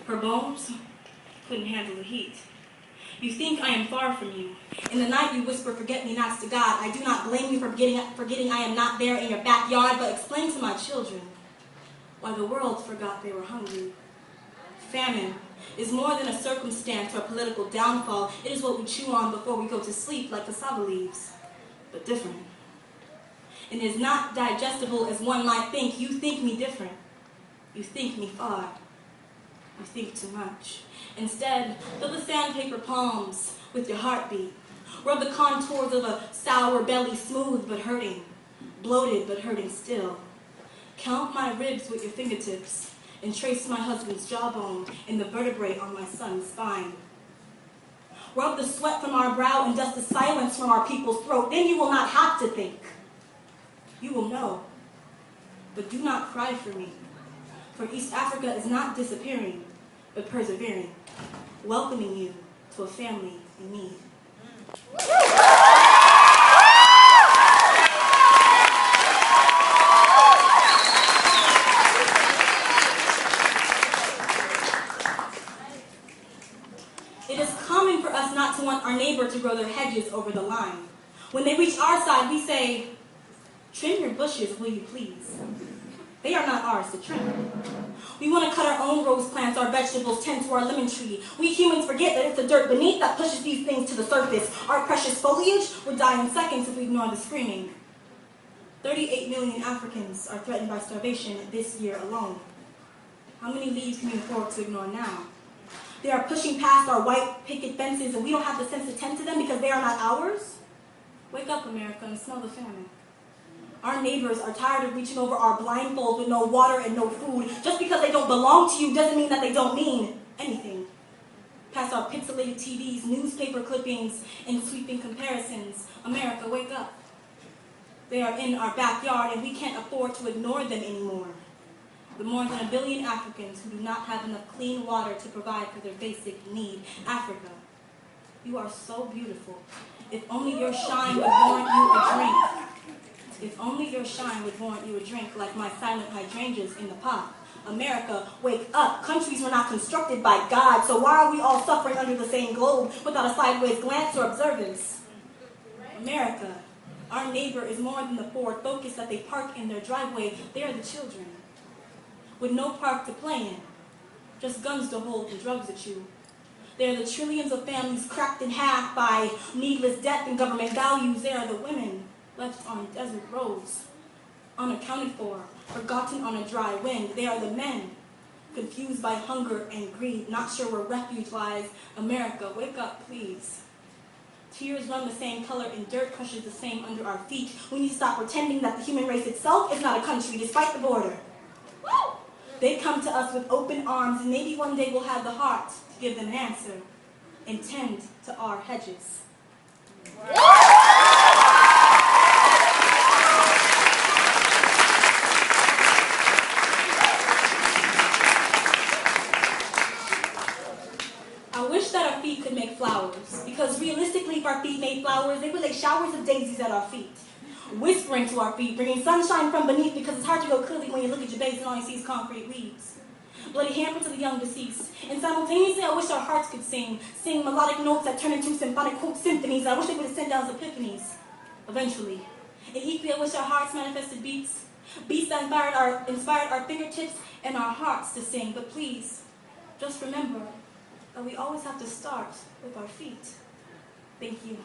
Her bones couldn't handle the heat. You think I am far from you. In the night you whisper forget-me-nots to God. I do not blame you for forgetting I am not there in your backyard, but explain to my children why the world forgot they were hungry. Famine is more than a circumstance or a political downfall. It is what we chew on before we go to sleep, like cassava leaves, but different. And it is not digestible as one might think. You think me different. You think me far. You think too much. Instead, fill the sandpaper palms with your heartbeat. Rub the contours of a sour belly, smooth but hurting, bloated but hurting still. Count my ribs with your fingertips and trace my husband's jawbone and the vertebrae on my son's spine. Rub the sweat from our brow and dust the silence from our people's throat. Then you will not have to think. You will know. But do not cry for me. For East Africa is not disappearing, but persevering, welcoming you to a family in need. It is common for us not to want our neighbor to grow their hedges over the line. When they reach our side, we say, "Trim your bushes, will you please? They are not ours to trim." We want to cut our own rose plants, our vegetables, tend to our lemon tree. We humans forget that it's the dirt beneath that pushes these things to the surface. Our precious foliage would die in seconds if we ignore the screaming. 38 million Africans are threatened by starvation this year alone. How many leaves can you afford to ignore now? They are pushing past our white picket fences and we don't have the sense to tend to them because they are not ours. Wake up, America, and smell the famine. Our neighbors are tired of reaching over our blindfolds with no water and no food. Just because they don't belong to you doesn't mean that they don't mean anything. Past our pixelated TVs, newspaper clippings, and sweeping comparisons. America, wake up. They are in our backyard and we can't afford to ignore them anymore. The more than 1 billion Africans who do not have enough clean water to provide for their basic need. Africa, you are so beautiful. If only your shine would warrant you a drink. If only your shine would warrant you a drink like my silent hydrangeas in the pot. America, wake up. Countries were not constructed by God, so why are we all suffering under the same globe without a sideways glance or observance? America, our neighbor is more than the Ford Focus that they park in their driveway. They are the children. With no park to play in, just guns to hold and drugs to chew. They are the trillions of families cracked in half by needless death and government values. They are the women left on desert roads, unaccounted for, forgotten on a dry wind. They are the men, confused by hunger and greed, not sure where refuge lies. America, wake up, please. Tears run the same color and dirt crushes the same under our feet. We need to stop pretending that the human race itself is not a country, despite the border. They come to us with open arms, and maybe one day we'll have the heart to give them an answer and tend to our hedges. I wish that our feet could make flowers, because realistically, if our feet made flowers, they would lay showers of daisies at our feet, whispering to our feet, bringing sunshine from beneath, because it's hard to go clearly when you look at your base and all you see is concrete weeds. Bloody handprints of the young deceased. And simultaneously, I wish our hearts could sing melodic notes that turn into symphonic quote symphonies. I wish they would have sent down epiphanies, eventually. And equally, I wish our hearts manifested beats that inspired our fingertips and our hearts to sing. But please, just remember that we always have to start with our feet. Thank you.